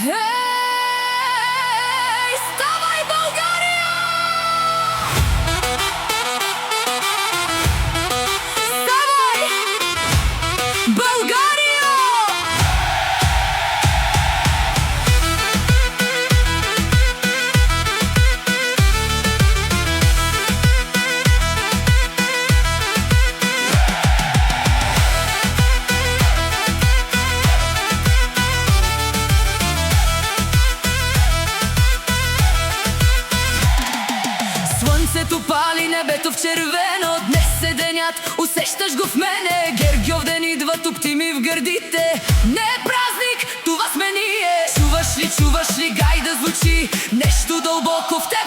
Ей, ставай, България! Ставай, България! Слънцето пали небето в червено, днес е денят, усещаш го в мене. Гергьовден идва, тупти ми в гърдите. Не е празник, това сме ние. Чуваш ли, гай да звучи нещо дълбоко в теб?